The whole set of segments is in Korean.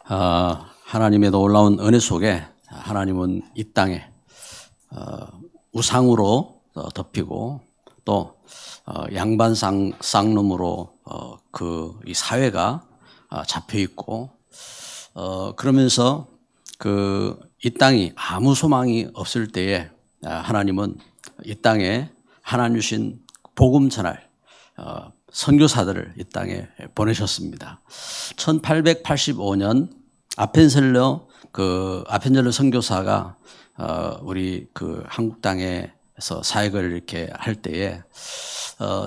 하나님의 놀라운 은혜 속에 하나님은 이 땅에 우상으로 덮이고 또 양반 쌍놈으로 이 사회가 잡혀 있고 그러면서 이 땅이 아무 소망이 없을 때에 하나님은 이 땅에 하나님 주신 복음 전할 선교사들을 이 땅에 보내셨습니다. 1885년 아펜셀러 선교사가 우리 한국 땅에서 사역을 이렇게 할 때에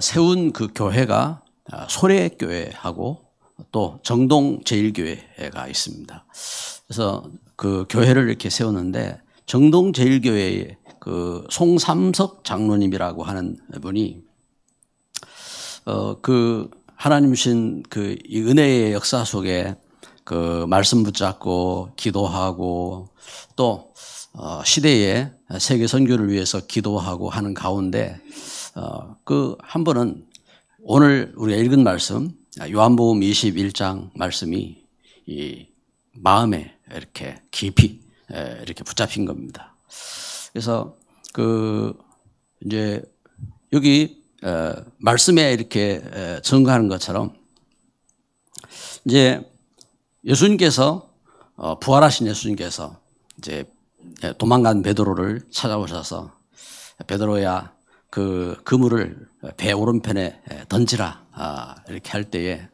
세운 그 교회가 소래교회하고 또 정동제일교회가 있습니다. 그래서 그 교회를 이렇게 세웠는데 정동제일교회의 그 송삼석 장로님이라고 하는 분이 하나님 주신 이 은혜의 역사 속에 말씀 붙잡고 기도하고 또 시대의 세계 선교를 위해서 기도하고 하는 가운데 한 번은 오늘 우리가 읽은 말씀 요한복음 21장 말씀이 이 마음에 이렇게 깊이 이렇게 붙잡힌 겁니다. 그래서 이제 여기 말씀에 이렇게 증거하는 것처럼 이제 예수님께서 부활하신 예수님께서 이제 도망간 베드로를 찾아오셔서 베드로야 그 그물을 배 오른편에 던지라 이렇게 할 때에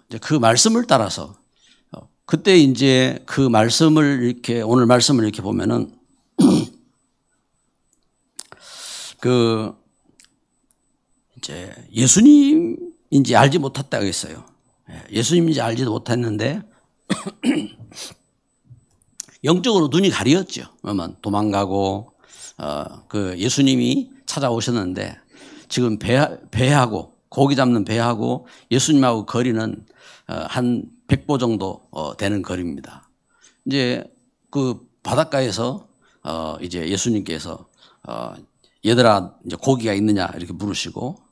이제 그 말씀을 따라서 그때 이제 그 말씀을 이렇게 오늘 말씀을 이렇게 보면은 이제 예수님인지 알지 못했다고 했어요. 예수님인지 알지도 못했는데 영적으로 눈이 가리었죠. 그러면 도망가고 예수님이 찾아오셨는데 지금 배하고 고기 잡는 배하고 예수님하고 거리는 한 100보 정도 되는 거리입니다. 이제 그 바닷가에서 이제 예수님께서 얘들아 이제 고기가 있느냐 이렇게 물으시고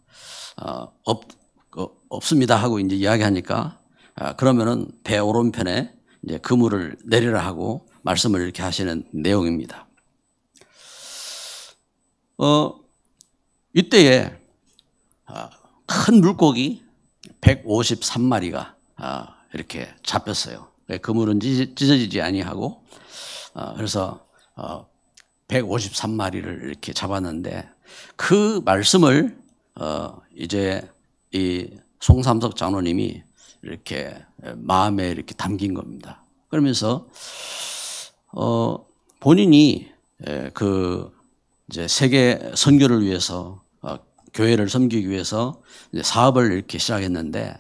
없습니다 하고 이제 이야기하니까 그러면은 배 오른편에 이제 그물을 내리라 하고 말씀을 이렇게 하시는 내용입니다. 이때에 큰 물고기 153마리가 이렇게 잡혔어요. 그물은 찢어지지 아니하고 그래서 153마리를 이렇게 잡았는데 그 말씀을 이제 이 송삼석 장로님이 이렇게 마음에 이렇게 담긴 겁니다. 그러면서 본인이 이제 세계 선교를 위해서 교회를 섬기기 위해서 이제 사업을 이렇게 시작했는데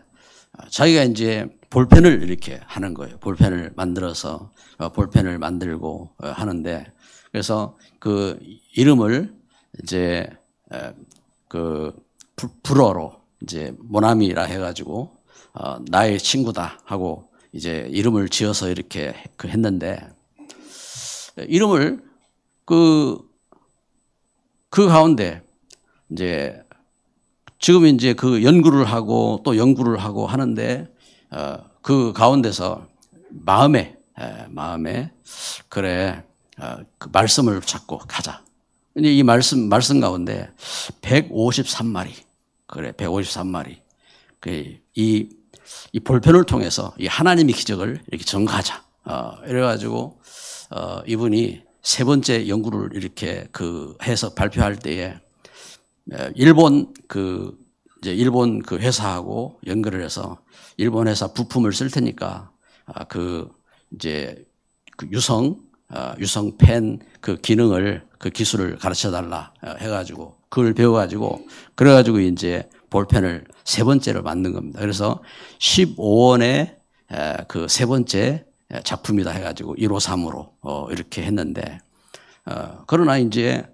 자기가 이제 볼펜을 이렇게 하는 거예요. 볼펜을 만들어서 볼펜을 만들고 하는데 그래서 그 이름을 이제 불어로 이제 모나미라 해가지고 나의 친구다 하고 이제 이름을 지어서 이렇게 했는데 이름을 그 가운데 이제 지금 이제 그 연구를 하고 또 연구를 하고 하는데 그 가운데서 마음에 그래 그 말씀을 찾고 가자. 근데 이 말씀 가운데 153마리 그래 153마리 이 볼펜을 통해서 이 하나님의 기적을 이렇게 전가하자. 이래가지고 이분이 세 번째 연구를 이렇게 해서 발표할 때에 일본 일본 회사하고 연결을 해서 일본 회사 부품을 쓸 테니까 이제 유성 펜 기능을 기술을 가르쳐 달라 해가지고 그걸 배워가지고 그래가지고 이제 볼펜을 세 번째로 만든 겁니다. 그래서 15원의 세 번째 작품이다 해가지고 153으로 이렇게 했는데 그러나 이제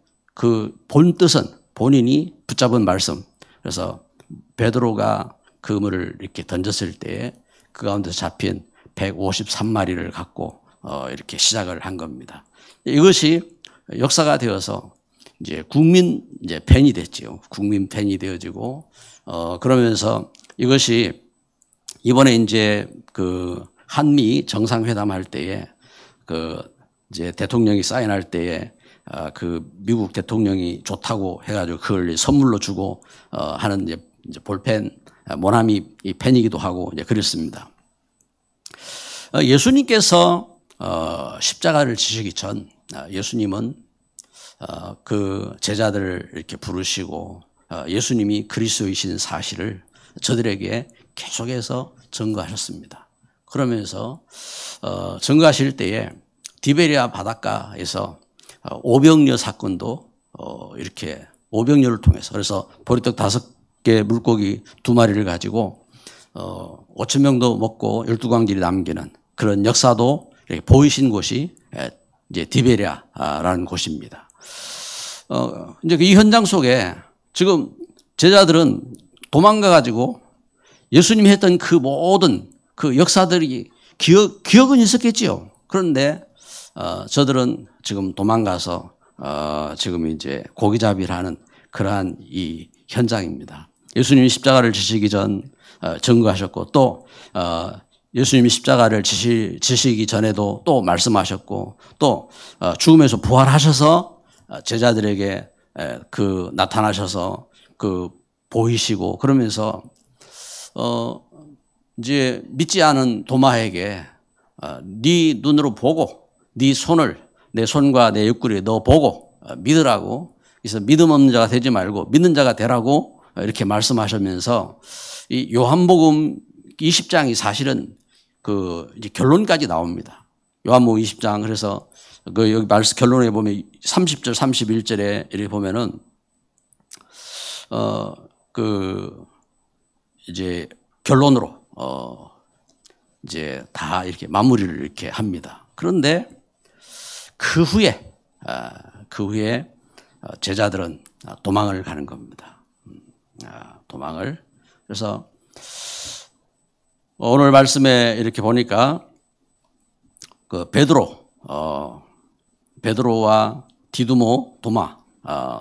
본 뜻은 본인이 붙잡은 말씀 그래서 베드로가 그물을 이렇게 던졌을 때 그 가운데서 잡힌 153마리를 갖고 이렇게 시작을 한 겁니다. 이것이 역사가 되어서 이제 이제 펜이 됐죠. 국민 펜이 되어지고 그러면서 이것이 이번에 이제 한미 정상회담할 때에 그 이제 대통령이 사인할 때에 그 미국 대통령이 좋다고 해가지고 그걸 선물로 주고 하는 이제 볼펜 모나미 펜이기도 하고 이제 그랬습니다. 예수님께서 십자가를 지시기 전 예수님은 그 제자들을 이렇게 부르시고 예수님이 그리스도이신 사실을 저들에게 계속해서 증거하셨습니다. 그러면서 증거하실 때에 디베리아 바닷가에서 오병이어 사건도 이렇게 오병이어를 통해서 그래서 보리떡 5개 물고기 2마리를 가지고 5천 명도 먹고 12광질이 남기는 그런 역사도 이렇게 보이신 곳이 이제 디베리아라는 곳입니다. 이제 이 현장 속에 지금 제자들은 도망가 가지고 예수님이 했던 그 모든 그 역사들이 기억은 있었겠지요. 그런데 저들은 지금 도망가서 지금 이제 고기잡이를 하는 그러한 이 현장입니다. 예수님이 십자가를 지시기 전 증거하셨고 또 예수님이 십자가를 지시기 전에도 또 말씀하셨고 또 죽음에서 부활하셔서 제자들에게 그 나타나셔서 그 보이시고 그러면서 이제 믿지 않은 도마에게 네 눈으로 보고 네 손을 내 손과 내 옆구리에 넣어 보고 믿으라고 그래서 믿음 없는 자가 되지 말고 믿는 자가 되라고 이렇게 말씀하시면서 이 요한복음 20장이 사실은 그 이제 결론까지 나옵니다. 요한복음 20장 그래서 그 여기 말씀 결론에 보면 30절 31절에 이렇게 보면은 그 이제 결론으로 이제 다 이렇게 마무리를 이렇게 합니다. 그런데 그 후에 제자들은 도망을 가는 겁니다. 도망을. 그래서 오늘 말씀에 이렇게 보니까 그 베드로와 디두모,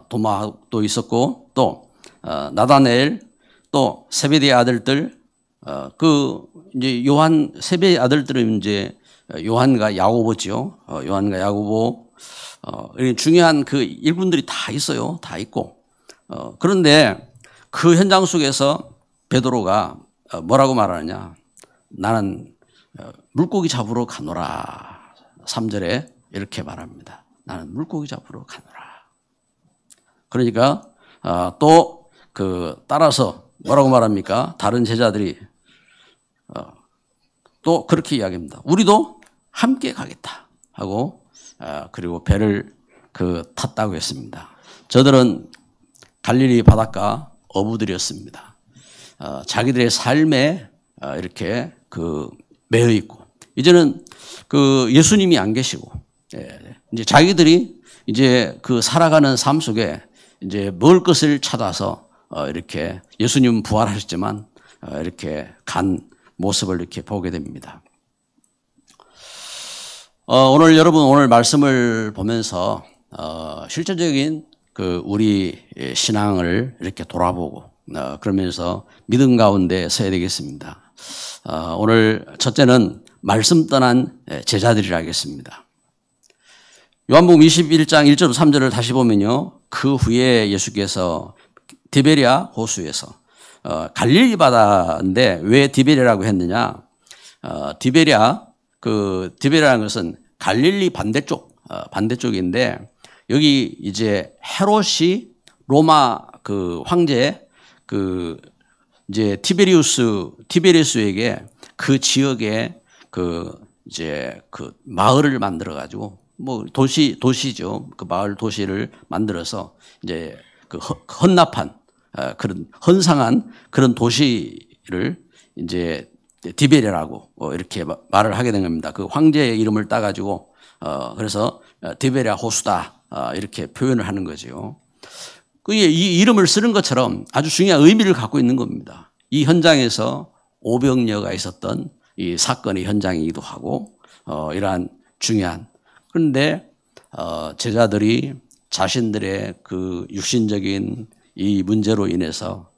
도마도 있었고 또 나다네엘 또 세베대의 아들들 그 이제 요한 세베의 아들들은 이제 요한과 야고보죠. 요한과 야고보 중요한 그 일꾼들이 다 있어요. 다 있고 그런데 그 현장 속에서 베드로가 뭐라고 말하느냐? 나는 물고기 잡으러 가노라. 3절에 이렇게 말합니다. 나는 물고기 잡으러 가노라. 그러니까 또 그 따라서 뭐라고 말합니까? 다른 제자들이 또 그렇게 이야기합니다. 우리도 함께 가겠다 하고 그리고 배를 탔다고 했습니다. 저들은 갈릴리 바닷가 어부들이었습니다. 자기들의 삶에 이렇게 매여 있고 이제는 예수님이 안 계시고 이제 자기들이 이제 살아가는 삶 속에 이제 먹을 것을 찾아서 이렇게 예수님은 부활하셨지만 이렇게 간 모습을 이렇게 보게 됩니다. 오늘 말씀을 보면서 실제적인 우리 신앙을 이렇게 돌아보고 그러면서 믿음 가운데 서야 되겠습니다. 오늘 첫째는 말씀 떠난 제자들이라 하겠습니다. 요한복음 21장 1절 3절을 다시 보면요. 그 후에 예수께서 디베리아 호수에서 갈릴리 바다인데 왜 디베리아라고 했느냐? 디베리아라는 것은 갈릴리 반대쪽인데 여기 이제 헤롯이 로마 황제 이제 티베리우스에게 그 지역에 이제 마을을 만들어 가지고 뭐 도시죠. 그 마을 도시를 만들어서 이제 헌납한 그런 헌상한 그런 도시를 이제 디베리아라고 이렇게 말을 하게 된 겁니다. 그 황제의 이름을 따가지고 그래서 디베리아 호수다 이렇게 표현을 하는 거죠. 이 이름을 쓰는 것처럼 아주 중요한 의미를 갖고 있는 겁니다. 이 현장에서 오병이어가 있었던 이 사건의 현장이기도 하고 이러한 중요한 그런데 제자들이 자신들의 육신적인 이 문제로 인해서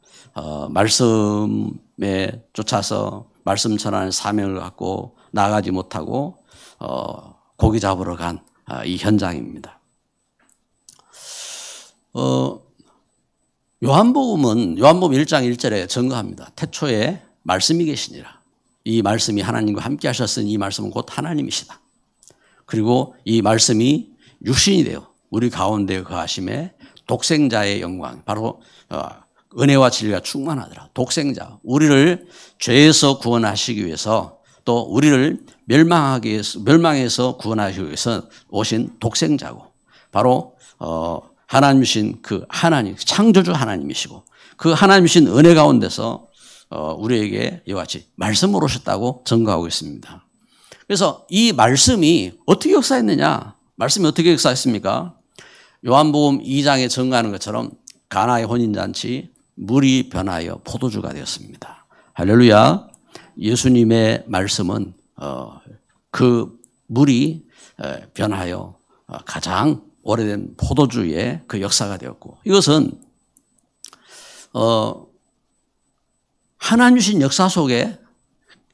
말씀에 쫓아서 말씀 전하는 사명을 갖고 나가지 못하고 고기 잡으러 간 이 현장입니다. 요한복음 1장 1절에 증거합니다. 태초에 말씀이 계시니라. 이 말씀이 하나님과 함께 하셨으니 이 말씀은 곧 하나님이시다. 그리고 이 말씀이 육신이 되어 우리 가운데 거하심에 독생자의 영광, 바로 은혜와 진리가 충만하더라. 독생자, 우리를 죄에서 구원하시기 위해서 또 우리를 멸망에서 구원하시기 위해서 오신 독생자고, 바로 하나님이신 그 하나님, 창조주 하나님이시고, 그 하나님이신 은혜 가운데서 우리에게 이와 같이 말씀으로 오셨다고 증거하고 있습니다. 그래서 이 말씀이 어떻게 역사했느냐? 말씀이 어떻게 역사했습니까? 요한복음 2장에 증거하는 것처럼 가나의 혼인잔치, 물이 변하여 포도주가 되었습니다. 할렐루야. 예수님의 말씀은 그 물이 변하여 가장 오래된 포도주의 그 역사가 되었고, 이것은 하나님 주신 역사 속에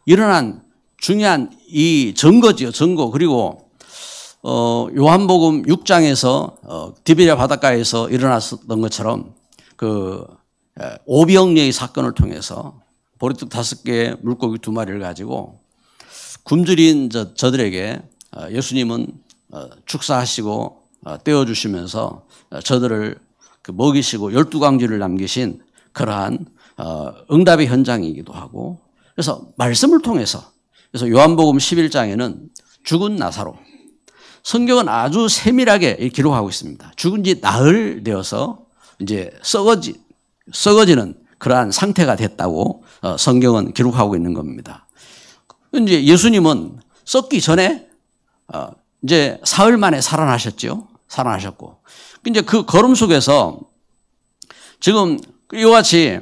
일어난 중요한 이 증거지요, 증거. 그리고 요한복음 6장에서 디베랴 바닷가에서 일어났던 것처럼 그 오병이어의 사건을 통해서 보리떡 5개, 물고기 2마리를 가지고 굶주린 저들에게 예수님은 축사하시고 떼어주시면서 저들을 먹이시고 12광지를 남기신 그러한 응답의 현장이기도 하고, 그래서 말씀을 통해서, 그래서 요한복음 11장에는 죽은 나사로, 성경은 아주 세밀하게 기록하고 있습니다. 죽은 지 나흘 되어서 이제 썩어지는 그러한 상태가 됐다고 성경은 기록하고 있는 겁니다. 이제 예수님은 썩기 전에 이제 사흘 만에 살아나셨죠. 살아나셨고, 이제 그 걸음 속에서 지금 이와 같이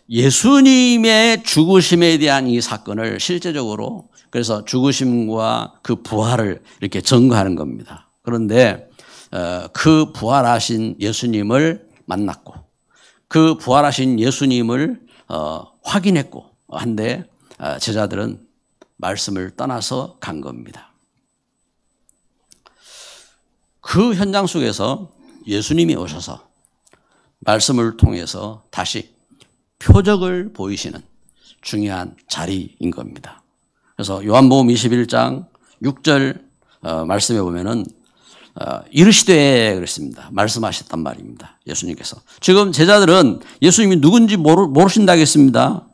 예수님의 죽으심에 대한 이 사건을 실제적으로, 그래서 죽으심과 그 부활을 이렇게 증거하는 겁니다. 그런데 그 부활하신 예수님을 만났고, 그 부활하신 예수님을 확인했고 한데 제자들은 말씀을 떠나서 간 겁니다. 그 현장 속에서 예수님이 오셔서 말씀을 통해서 다시 표적을 보이시는 중요한 자리인 겁니다. 그래서 요한복음 21장 6절 말씀에 보면은 이르시되 그랬습니다. 말씀하셨단 말입니다. 예수님께서. 지금 제자들은 예수님이 누군지 모르신다겠습니다.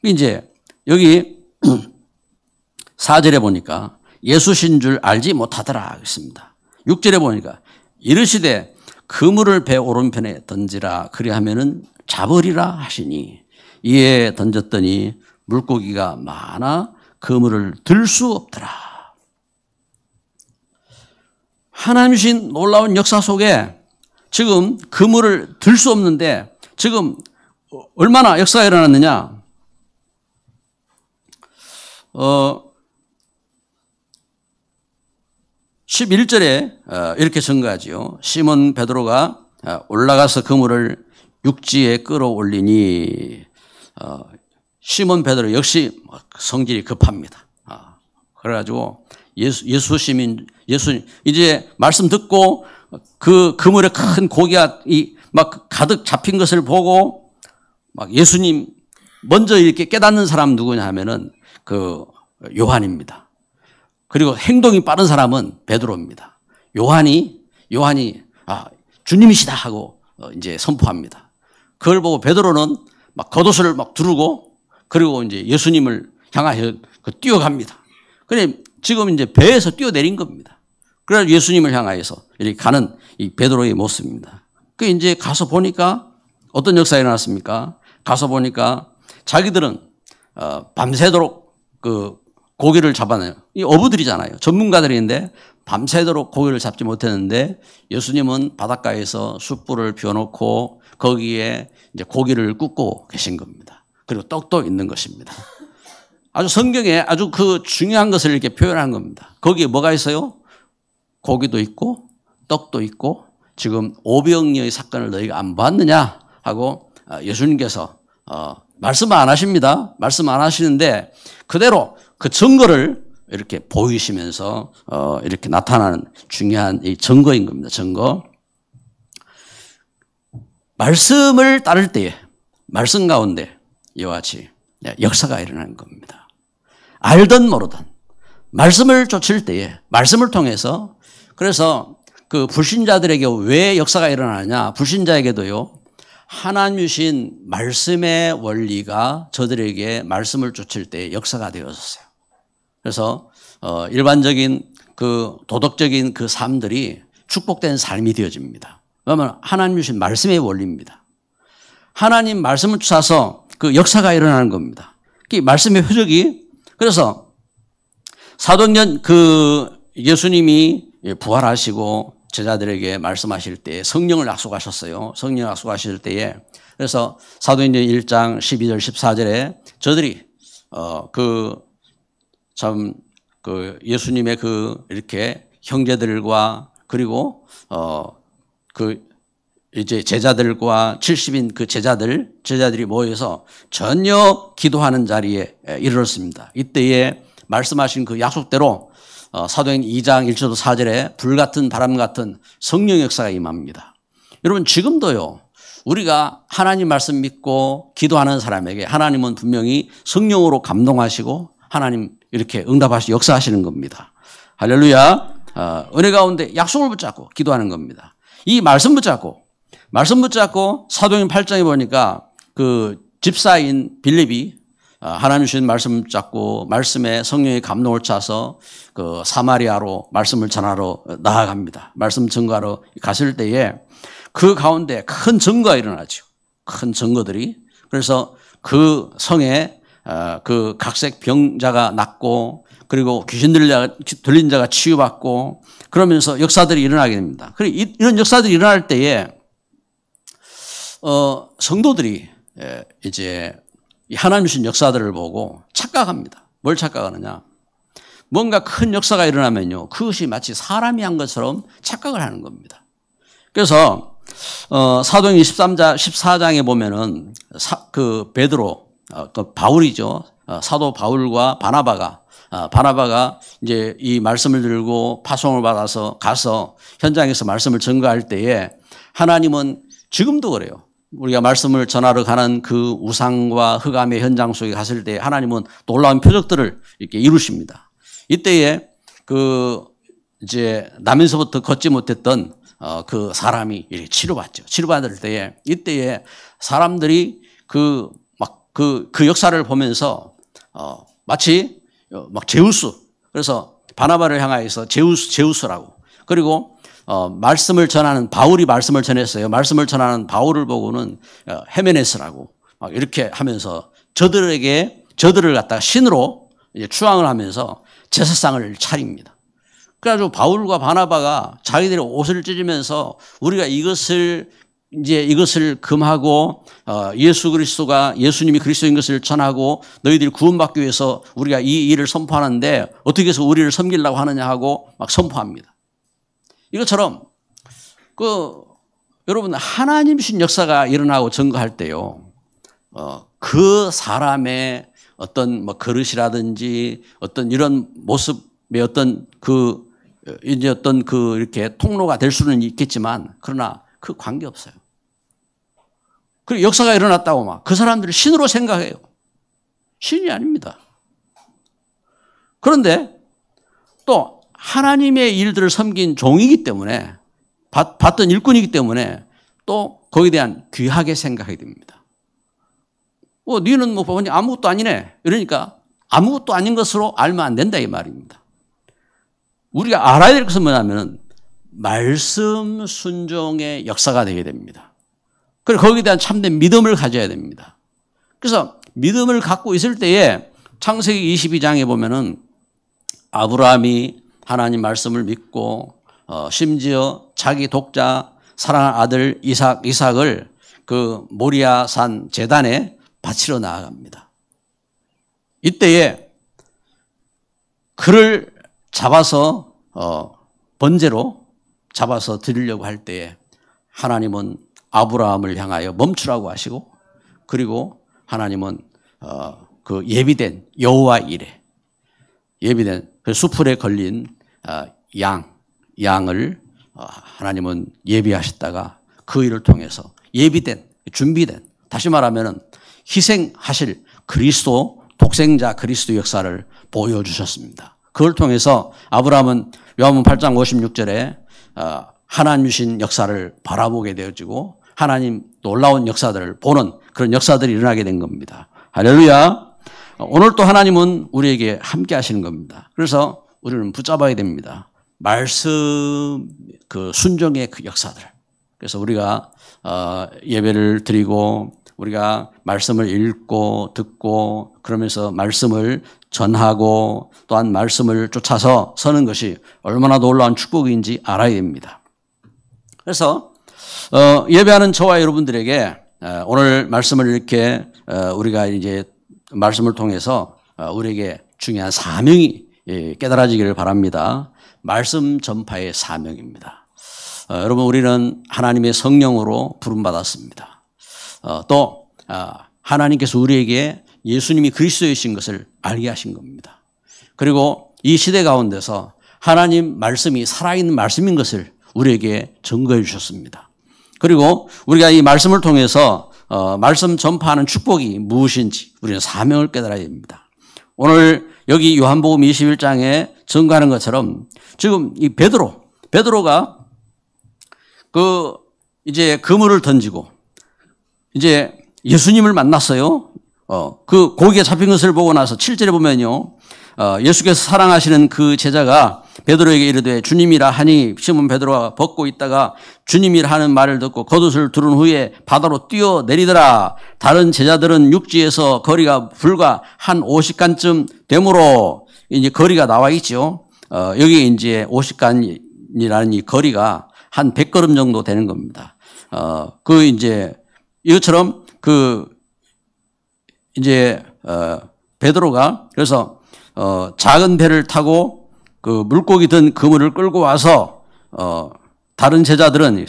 이제 여기 4절에 보니까 예수신 줄 알지 못하더라 그랬습니다. 6절에 보니까 이르시되 그물을 배 오른편에 던지라 그리하면은 잡으리라 하시니 이에 던졌더니 물고기가 많아 그물을 들 수 없더라. 하나님이신 놀라운 역사 속에 지금 그물을 들 수 없는데 지금 얼마나 역사가 일어났느냐. 11절에 이렇게 증거하지요. 시몬 베드로가 올라가서 그물을 육지에 끌어올리니, 시몬 베드로 역시 성질이 급합니다. 그래가지고 예수님 이제 말씀 듣고 그 그물에 큰 고기가 막 가득 잡힌 것을 보고 막 예수님 먼저 이렇게 깨닫는 사람 누구냐 하면은 그 요한입니다. 그리고 행동이 빠른 사람은 베드로입니다. 요한이 주님이시다 하고 이제 선포합니다. 그걸 보고 베드로는 막 겉옷을 막 두르고 그리고 이제 예수님을 향하여 뛰어갑니다. 그래 지금 이제 배에서 뛰어내린 겁니다. 그래서 예수님을 향하여서 이렇게 가는 이 베드로의 모습입니다. 그 이제 가서 보니까 어떤 역사가 일어났습니까? 가서 보니까 자기들은 밤새도록 그 고기를 잡아내요. 이 어부들이잖아요. 전문가들인데 밤새도록 고기를 잡지 못했는데 예수님은 바닷가에서 숯불을 피워놓고 거기에 이제 고기를 굽고 계신 겁니다. 그리고 떡도 있는 것입니다. 아주 성경에 아주 그 중요한 것을 이렇게 표현한 겁니다. 거기에 뭐가 있어요? 고기도 있고 떡도 있고 지금 오병이어의 사건을 너희가 안 봤느냐 하고 예수님께서 말씀 안 하십니다. 말씀 안 하시는데 그대로 그 증거를 이렇게 보이시면서 이렇게 나타나는 중요한 이 증거인 겁니다. 증거. 말씀을 따를 때에 말씀 가운데 이와 같이 역사가 일어나는 겁니다. 알든 모르든 말씀을 쫓을 때에 말씀을 통해서 그래서 그 불신자들에게 왜 역사가 일어나냐? 불신자에게도요. 하나님 주신 말씀의 원리가 저들에게 말씀을 쫓을 때 역사가 되었어요. 그래서 일반적인 그 도덕적인 그 삶들이 축복된 삶이 되어집니다. 그러면 하나님 주신 말씀의 원리입니다. 하나님 말씀을 쫓아서 그 역사가 일어나는 겁니다. 그 말씀의 표적이 그래서 사도행전 그 예수님이 부활하시고 제자들에게 말씀하실 때 성령을 약속하셨어요. 성령을 약속하실 때에 그래서 사도행전 1장 12절 14절에 저들이 그 예수님의 그 이렇게 형제들과 그리고 그 이제 제자들과 70인 그 제자들이 모여서 전혀 기도하는 자리에 이르렀습니다. 이때에 말씀하신 그 약속대로 사도행전 2장 1절도 4절에 불같은 바람 같은 성령 역사가 임합니다. 여러분 지금도요. 우리가 하나님 말씀 믿고 기도하는 사람에게 하나님은 분명히 성령으로 감동하시고 하나님 이렇게 응답하시고 역사하시는 겁니다. 할렐루야. 은혜 가운데 약속을 붙잡고 기도하는 겁니다. 이 말씀 붙잡고 사도행전 8장에 보니까 그 집사인 빌립이 하나님 주신 말씀 붙잡고 말씀에 성령의 감동을 차서 그 사마리아로 말씀을 전하러 나아갑니다. 말씀 증거하러 갔을 때에 그 가운데 큰 증거가 일어나죠. 큰 증거들이. 그래서 그 성에 그 각색 병자가 낫고 그리고 귀신 들린 자가 치유받고 그러면서 역사들이 일어나게 됩니다. 이런 역사들이 일어날 때에 성도들이 이제 하나님 주신 역사들을 보고 착각합니다. 뭘 착각하느냐? 뭔가 큰 역사가 일어나면요. 그것이 마치 사람이 한 것처럼 착각을 하는 겁니다. 그래서 사도행전 14장에 보면은 그 베드로 그 바울이죠. 사도 바울과 바나바가 이제 이 말씀을 들고 파송을 받아서 가서 현장에서 말씀을 전가할 때에 하나님은 지금도 그래요. 우리가 말씀을 전하러 가는 그 우상과 흑암의 현장 속에 갔을 때 하나님은 놀라운 표적들을 이렇게 이루십니다. 이때에 그 이제 나면서부터 걷지 못했던 그 사람이 이렇게 치료받죠. 치료받을 때에 이때에 사람들이 그 역사를 보면서 마치 막 제우스 그래서 바나바를 향하여서 제우스라고 그리고 말씀을 전하는 바울이 말씀을 전했어요. 말씀을 전하는 바울을 보고는 헤메네스라고 막 이렇게 하면서 저들을 갖다가 신으로 추앙을 하면서 제사상을 차립니다. 그래가지고 바울과 바나바가 자기들의 옷을 찢으면서 우리가 이것을 금하고 예수님이 그리스도인 것을 전하고 너희들이 구원받기 위해서 우리가 이 일을 선포하는데 어떻게 해서 우리를 섬기려고 하느냐 하고 막 선포합니다. 이것처럼 여러분 하나님 주신 역사가 일어나고 증거할 때요. 그 사람의 어떤 뭐 그릇이라든지 어떤 이런 모습의 어떤 이렇게 통로가 될 수는 있겠지만 그러나 그 관계 없어요. 그리고 역사가 일어났다고 막 그 사람들을 신으로 생각해요. 신이 아닙니다. 그런데 또 하나님의 일들을 섬긴 종이기 때문에 받던 일꾼이기 때문에 또 거기에 대한 귀하게 생각하게 됩니다. 너는 뭐 보니 아무것도 아니네. 이러니까 아무것도 아닌 것으로 알면 안 된다 이 말입니다. 우리가 알아야 될 것은 뭐냐면 말씀 순종의 역사가 되게 됩니다. 그리고 거기에 대한 참된 믿음을 가져야 됩니다. 그래서 믿음을 갖고 있을 때에 창세기 22장에 보면은 아브라함이 하나님 말씀을 믿고 심지어 자기 독자 사랑하는 아들 이삭을 그 모리아산 제단에 바치러 나아갑니다. 이때에 그를 잡아서 번제로 잡아서 드리려고 할 때에 하나님은 아브라함을 향하여 멈추라고 하시고 그리고 하나님은 그 예비된 여호와 이레 예비된 그 수풀에 걸린 양을 하나님은 예비하셨다가 그 일을 통해서 예비된, 준비된, 다시 말하면 희생하실 그리스도, 독생자 그리스도 역사를 보여주셨습니다. 그걸 통해서 아브라함은 요한복음 8장 56절에 하나님 주신 역사를 바라보게 되어지고 하나님 놀라운 역사들을 보는 그런 역사들이 일어나게 된 겁니다. 할렐루야. 오늘 또 하나님은 우리에게 함께 하시는 겁니다. 그래서 우리는 붙잡아야 됩니다. 말씀, 그 순종의 그 역사들. 그래서 우리가 예배를 드리고 우리가 말씀을 읽고 듣고 그러면서 말씀을 전하고 또한 말씀을 쫓아서 서는 것이 얼마나 놀라운 축복인지 알아야 됩니다. 그래서 예배하는 저와 여러분들에게 오늘 말씀을 이렇게 우리가 이제 말씀을 통해서 우리에게 중요한 사명이 깨달아지기를 바랍니다. 말씀 전파의 사명입니다. 여러분 우리는 하나님의 성령으로 부름받았습니다. 또 하나님께서 우리에게 예수님이 그리스도이신 것을 알게 하신 겁니다. 그리고 이 시대 가운데서 하나님 말씀이 살아있는 말씀인 것을 우리에게 증거해 주셨습니다. 그리고 우리가 이 말씀을 통해서 말씀 전파하는 축복이 무엇인지 우리는 사명을 깨달아야 됩니다. 오늘 여기 요한복음 21장에 증거하는 것처럼 지금 이 베드로가 이제 그물을 던지고 이제 예수님을 만났어요. 그 고기에 잡힌 것을 보고 나서 7절에 보면요. 예수께서 사랑하시는 그 제자가 베드로에게 이르되 주님이라 하니 시몬 베드로가 벗고 있다가 주님이라 하는 말을 듣고 겉옷을 두른 후에 바다로 뛰어내리더라. 다른 제자들은 육지에서 거리가 불과 한 50간쯤 되므로 이제 거리가 나와 있죠. 여기 이제 50간이라는 이 거리가 한 100걸음 정도 되는 겁니다. 이제 이것처럼 이제 베드로가 그래서 작은 배를 타고 그 물고기 든 그물을 끌고 와서 다른 제자들은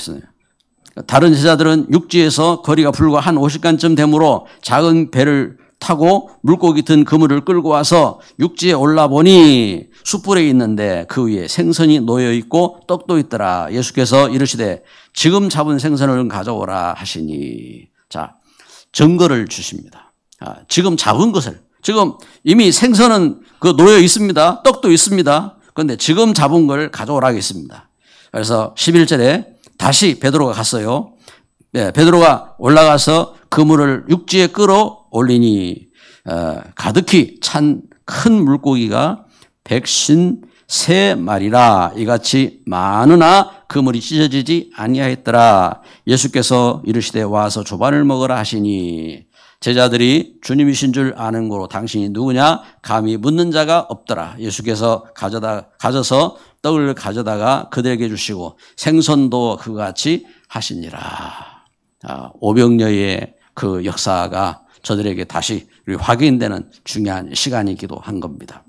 육지에서 거리가 불과 한 50간쯤 되므로 작은 배를 타고 물고기 든 그물을 끌고 와서 육지에 올라보니 숯불에 있는데 그 위에 생선이 놓여 있고 떡도 있더라. 예수께서 이르시되 지금 잡은 생선을 가져오라 하시니 자 증거를 주십니다. 지금 잡은 것을 지금 이미 생선은 놓여 있습니다. 떡도 있습니다. 그런데 지금 잡은 걸 가져오라 하겠습니다. 그래서 11절에 다시 베드로가 갔어요. 네, 베드로가 올라가서 그물을 육지에 끌어올리니 가득히 찬 큰 물고기가 153마리라 이같이 많으나 그물이 찢어지지 아니하였더라. 예수께서 이르시되 와서 조반을 먹으라 하시니 제자들이 주님이신 줄 아는 거로 당신이 누구냐 감히 묻는 자가 없더라. 예수께서 가져서 떡을 가져다가 그들에게 주시고 생선도 그같이 하시니라. 오병여의 그 역사가 저들에게 다시 확인되는 중요한 시간이기도 한 겁니다.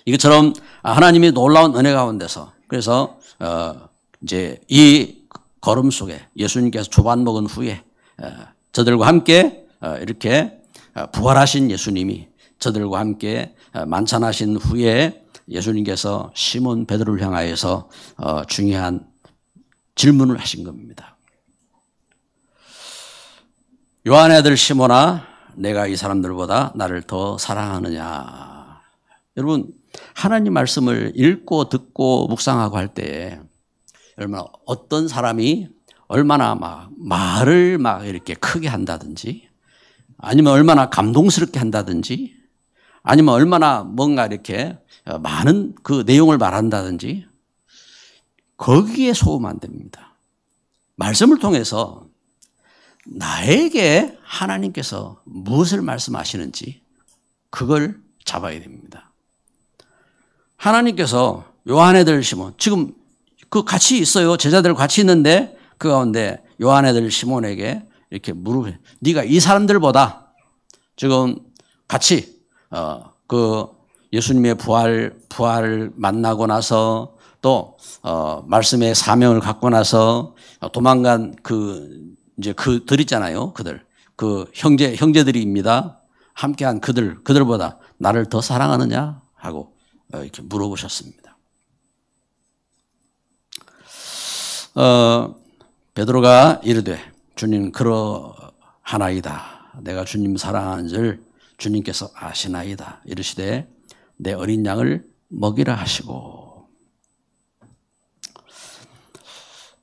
이것처럼 하나님이 놀라운 은혜 가운데서 그래서 이제 이 걸음 속에 예수님께서 조반 먹은 후에 저들과 함께 이렇게 부활하신 예수님이 저들과 함께 만찬하신 후에 예수님께서 시몬 베드로를 향하여서 중요한 질문을 하신 겁니다. 요한의 아들 시몬아 내가 이 사람들보다 나를 더 사랑하느냐. 여러분 하나님 말씀을 읽고 듣고 묵상하고 할 때 얼마나 어떤 사람이 얼마나 말을 이렇게 크게 한다든지 아니면 얼마나 감동스럽게 한다든지 아니면 얼마나 뭔가 이렇게 많은 그 내용을 말한다든지 거기에 속으면 안 됩니다. 말씀을 통해서 나에게 하나님께서 무엇을 말씀하시는지 그걸 잡아야 됩니다. 하나님께서 요한의 아들 시몬 지금 같이 있어요. 제자들 같이 있는데 그 가운데 요한의 아들 시몬에게 이렇게 물으세요. 네가 이 사람들보다 지금 같이 예수님의 부활 만나고 나서 또 말씀의 사명을 갖고 나서 도망간 이제 그들 있잖아요. 형제들입니다. 함께한 그들보다 나를 더 사랑하느냐? 하고 이렇게 물어보셨습니다. 베드로가 이르되 주님 그러하나이다. 내가 주님 사랑하는 줄 주님께서 아시나이다. 이르시되 내 어린 양을 먹이라 하시고.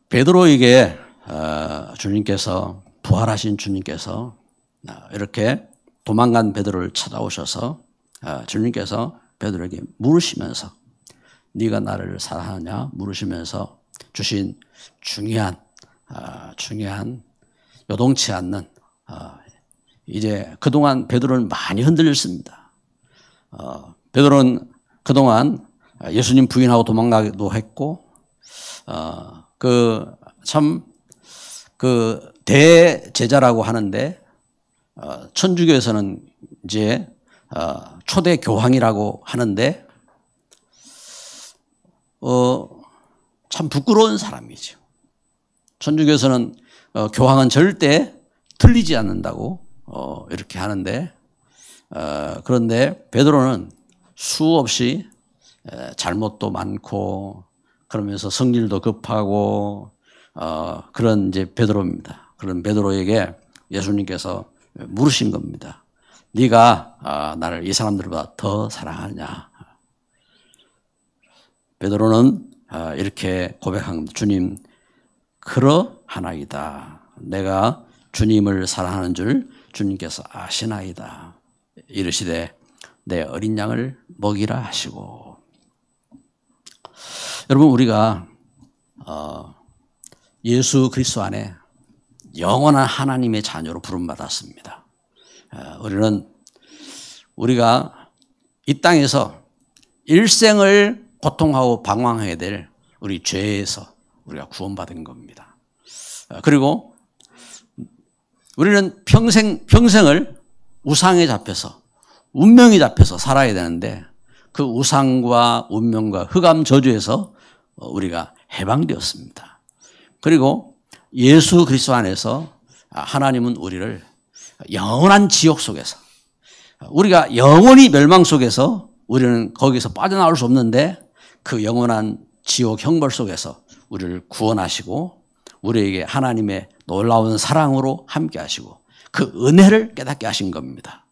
베드로에게 주님께서 부활하신 주님께서 이렇게 도망간 베드로를 찾아오셔서 주님께서 베드로에게 물으시면서 네가 나를 사랑하냐 물으시면서 주신 중요한 요동치 않는 이제 그동안 베드로는 많이 흔들렸습니다. 베드로는 그동안 예수님 부인하고 도망가기도 했고 그 대제자라고 하는데 천주교에서는 이제 초대 교황이라고 하는데 참 부끄러운 사람이죠. 천주교에서는 교황은 절대 틀리지 않는다고 이렇게 하는데 그런데 베드로는 수없이 잘못도 많고 그러면서 성질도 급하고 그런 이제 베드로입니다. 그런 베드로에게 예수님께서 물으신 겁니다. 네가 나를 이 사람들보다 더 사랑하냐? 베드로는 이렇게 고백한 겁니다. 주님 그러하나이다. 내가 주님을 사랑하는 줄 주님께서 아시나이다. 이르시되 내 어린 양을 먹이라 하시고. 여러분 우리가 예수 그리스도 안에 영원한 하나님의 자녀로 부름받았습니다. 우리가 이 땅에서 일생을 고통하고 방황해야 될 우리 죄에서 우리가 구원받은 겁니다. 그리고 우리는 평생을 우상에 잡혀서 운명에 잡혀서 살아야 되는데 그 우상과 운명과 흑암 저주에서 우리가 해방되었습니다. 그리고 예수 그리스도 안에서 하나님은 우리를 영원한 지옥 속에서 우리가 영원히 멸망 속에서 우리는 거기서 빠져나올 수 없는데 그 영원한 지옥 형벌 속에서 우리를 구원하시고 우리에게 하나님의 놀라운 사랑으로 함께 하시고 그 은혜를 깨닫게 하신 겁니다.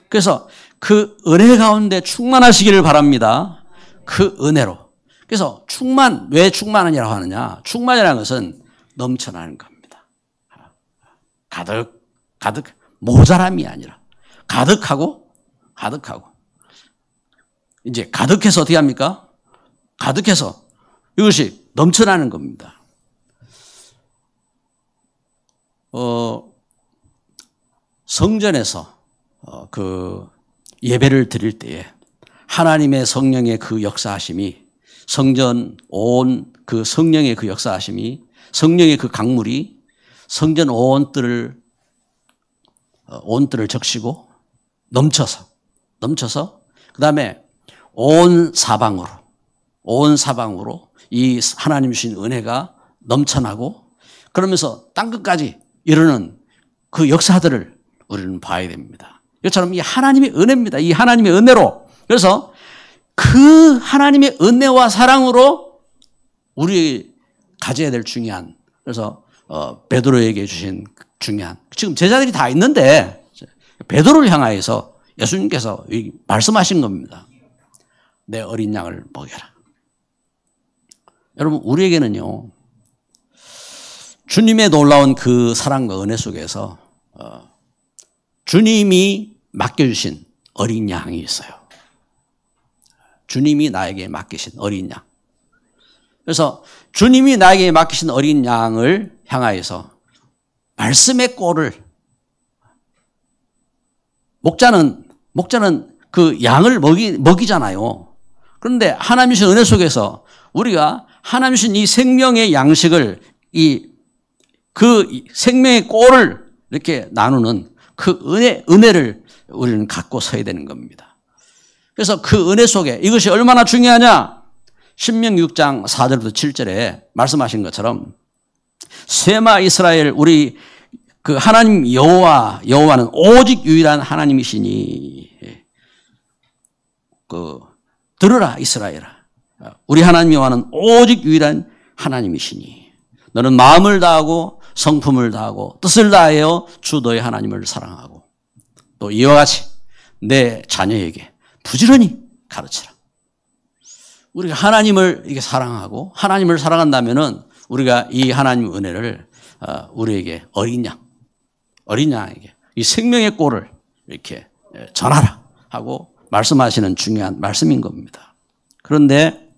그래서 그 은혜 가운데 충만하시기를 바랍니다. 그 은혜로. 그래서 왜 충만하냐고 하느냐. 충만이라는 것은 넘쳐나는 겁니다. 가득 모자람이 아니라 가득하고 이제 가득해서 어떻게 합니까? 가득해서 이것이 넘쳐나는 겁니다. 성전에서 그 예배를 드릴 때에 하나님의 성령의 그 역사하심이 성전 온 그 성령의 그 역사하심이 성령의 그 강물이 성전 온 뜰을 적시고 넘쳐서 그다음에 온 사방으로 이 하나님 주신 은혜가 넘쳐나고 그러면서 땅끝까지 이르는 그 역사들을 우리는 봐야 됩니다. 이것처럼 이 하나님의 은혜입니다. 이 하나님의 은혜로. 그래서 그 하나님의 은혜와 사랑으로 우리 가져야 될 중요한 그래서 베드로에게 주신 중요한 지금 제자들이 다 있는데 베드로를 향하여서 예수님께서 말씀하신 겁니다. 내 어린 양을 먹여라. 여러분 우리에게는요. 주님의 놀라운 그 사랑과 은혜 속에서 주님이 맡겨주신 어린 양이 있어요. 주님이 나에게 맡기신 어린 양. 그래서 주님이 나에게 맡기신 어린 양을 향하여서 말씀의 꼴을 목자는 그 양을 먹이잖아요. 그런데 하나님 주신 은혜 속에서 우리가 하나님 주신 이 생명의 양식을 그 생명의 꼴을 이렇게 나누는 그 은혜를 우리는 갖고 서야 되는 겁니다. 그래서 그 은혜 속에 이것이 얼마나 중요하냐? 신명기 6장 4절부터 7절에 말씀하신 것처럼 세마 이스라엘 우리 그 하나님 여호와는 오직 유일한 하나님이시니 들으라 이스라엘아. 우리 하나님 여호와는 오직 유일한 하나님이시니 너는 마음을 다하고 성품을 다하고 뜻을 다하여 주 너의 하나님을 사랑하고 또 이와 같이 내 자녀에게 부지런히 가르치라. 우리가 하나님을 이렇게 사랑하고 하나님을 사랑한다면은 우리가 이 하나님 은혜를 우리에게 어린 양에게 이 생명의 꼴을 이렇게 전하라 하고 말씀하시는 중요한 말씀인 겁니다. 그런데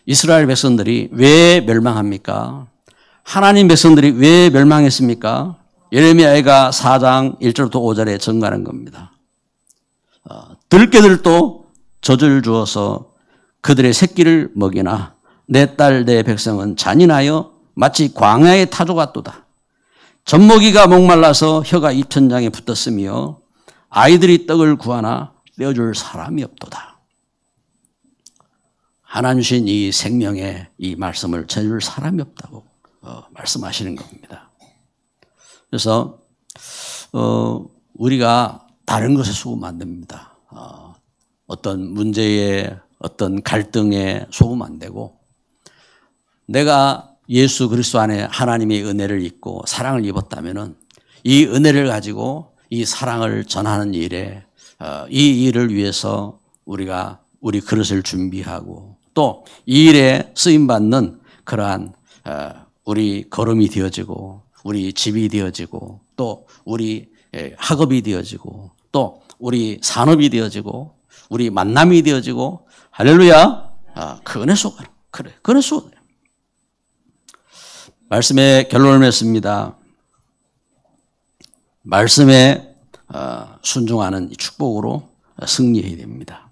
이스라엘 백성들이 왜 멸망합니까? 하나님 백성들이 왜 멸망했습니까? 예레미야가 4장 1절부터 5절에 증거하는 겁니다. 들깨들도 젖을 주어서 그들의 새끼를 먹이나 내 딸 내 백성은 잔인하여 마치 광야의 타조 같도다. 젖먹이가 목말라서 혀가 입천장에 붙었으며 아이들이 떡을 구하나 떼어줄 사람이 없도다. 하나님 주신 이 생명의 이 말씀을 전해줄 사람이 없다고 말씀하시는 겁니다. 그래서 우리가 다른 것에 속으면 안 됩니다. 어떤 문제에 어떤 갈등에 속으면 안 되고 내가 예수 그리스도 안에 하나님의 은혜를 입고 사랑을 입었다면은 이 은혜를 가지고 이 사랑을 전하는 일에 이 일을 위해서 우리가 우리 그릇을 준비하고 또 이 일에 쓰임받는 그러한 우리 걸음이 되어지고 우리 집이 되어지고 또 우리 학업이 되어지고 또 우리 산업이 되어지고 우리 만남이 되어지고 할렐루야. 그 은혜 속으로 그래 그 은혜 속으로 말씀의 결론을 맺습니다. 말씀에 순종하는 축복으로 승리해야 됩니다.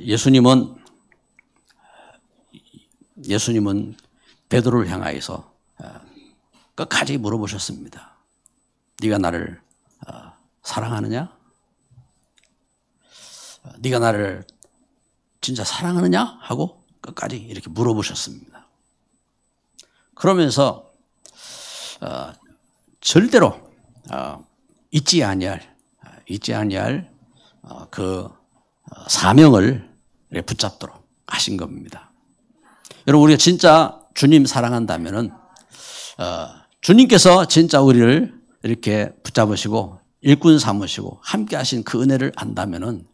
예수님은 베드로를 향하여서 끝까지 물어보셨습니다. 네가 나를 사랑하느냐? 네가 나를 진짜 사랑하느냐? 하고 끝까지 이렇게 물어보셨습니다. 그러면서 절대로 잊지 아니할 그 사명을 붙잡도록 하신 겁니다. 여러분 우리가 진짜 주님 사랑한다면은 주님께서 진짜 우리를 이렇게 붙잡으시고 일꾼 삼으시고 함께 하신 그 은혜를 안다면은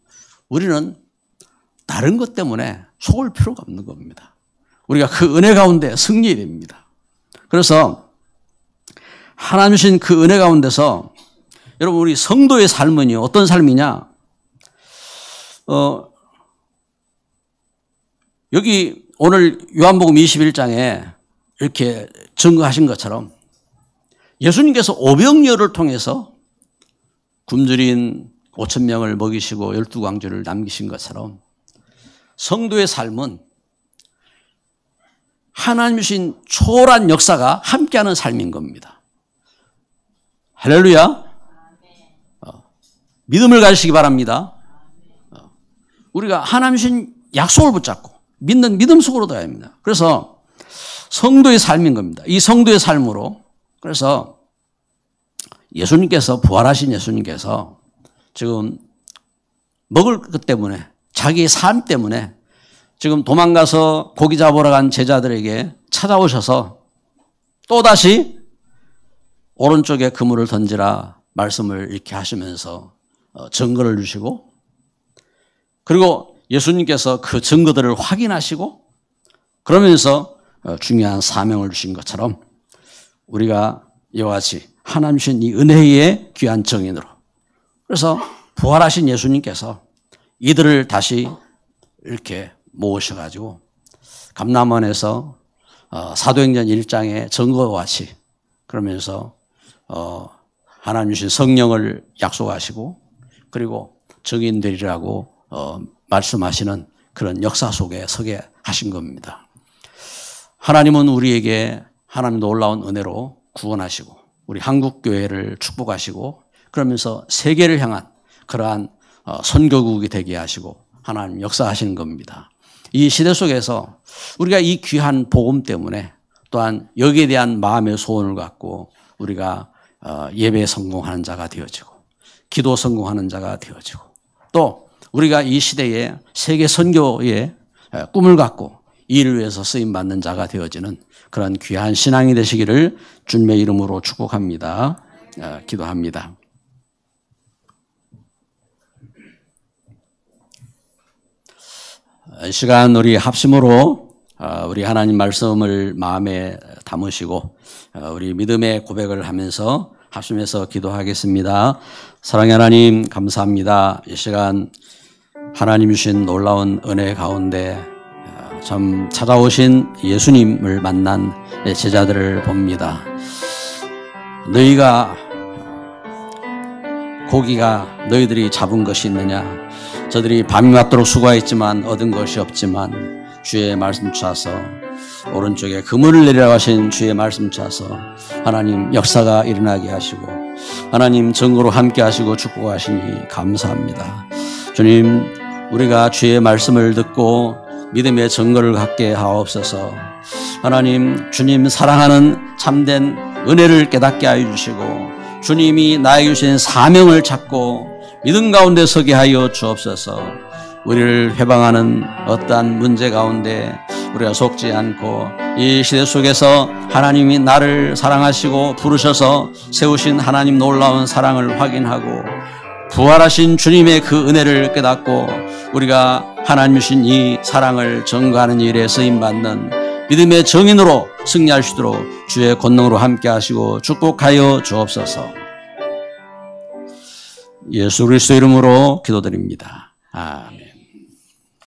우리는 다른 것 때문에 속을 필요가 없는 겁니다. 우리가 그 은혜 가운데 승리해야 됩니다. 그래서 하나님 주신 그 은혜 가운데서 여러분 우리 성도의 삶은요 어떤 삶이냐? 여기 오늘 요한복음 21장에 이렇게 증거하신 것처럼 예수님께서 오병이어를 통해서 굶주린 5,000명을 먹이시고 12광주를 남기신 것처럼 성도의 삶은 하나님 주신 초월한 역사가 함께하는 삶인 겁니다. 할렐루야. 믿음을 가지시기 바랍니다. 우리가 하나님 주신 약속을 붙잡고 믿는 믿음 속으로 들어야 합니다. 그래서 성도의 삶인 겁니다. 이 성도의 삶으로 그래서 예수님께서 부활하신 예수님께서 지금 먹을 것 때문에 자기의 삶 때문에 지금 도망가서 고기 잡으러 간 제자들에게 찾아오셔서 또다시 오른쪽에 그물을 던지라 말씀을 이렇게 하시면서 증거를 주시고 그리고 예수님께서 그 증거들을 확인하시고 그러면서 중요한 사명을 주신 것처럼 우리가 이와 같이 하나님 주신 이 은혜의 귀한 증인으로 그래서 부활하신 예수님께서 이들을 다시 이렇게 모으셔가지고 감람원에서 사도행전 1장의 증거와 같이 그러면서 하나님 주신 성령을 약속하시고 그리고 증인되리라고 말씀하시는 그런 역사 속에 서게 하신 겁니다. 하나님은 우리에게 하나님도 놀라운 은혜로 구원하시고 우리 한국교회를 축복하시고 그러면서 세계를 향한 그러한 선교국이 되게 하시고 하나님 역사하시는 겁니다. 이 시대 속에서 우리가 이 귀한 복음 때문에 또한 여기에 대한 마음의 소원을 갖고 우리가 예배에 성공하는 자가 되어지고 기도 성공하는 자가 되어지고 또 우리가 이 시대에 세계 선교의 꿈을 갖고 이를 위해서 쓰임받는 자가 되어지는 그런 귀한 신앙이 되시기를 주님의 이름으로 축복합니다. 기도합니다. 이 시간 우리 합심으로 우리 하나님 말씀을 마음에 담으시고 우리 믿음의 고백을 하면서 합심해서 기도하겠습니다. 사랑의 하나님 감사합니다. 이 시간 하나님 주신 놀라운 은혜 가운데 참 찾아오신 예수님을 만난 제자들을 봅니다. 너희가 고기가 너희들이 잡은 것이 있느냐? 저들이 밤이 맞도록 수고했지만 얻은 것이 없지만 주의 말씀 찾아서 오른쪽에 그물을 내리라고 하신 주의 말씀 찾아서 하나님 역사가 일어나게 하시고 하나님 정거로 함께 하시고 축복하시니 감사합니다. 주님 우리가 주의 말씀을 듣고 믿음의 정거를 갖게 하옵소서. 하나님 주님 사랑하는 참된 은혜를 깨닫게 하여 주시고 주님이 나에게 주신 사명을 찾고 믿음 가운데 서게 하여 주옵소서. 우리를 회방하는 어떠한 문제 가운데 우리가 속지 않고 이 시대 속에서 하나님이 나를 사랑하시고 부르셔서 세우신 하나님 놀라운 사랑을 확인하고 부활하신 주님의 그 은혜를 깨닫고 우리가 하나님 주신 이 사랑을 전가하는 일에 쓰임받는 믿음의 정인으로 승리할 수 있도록 주의 권능으로 함께 하시고 축복하여 주옵소서. 예수 그리스도 이름으로 기도드립니다. 아멘.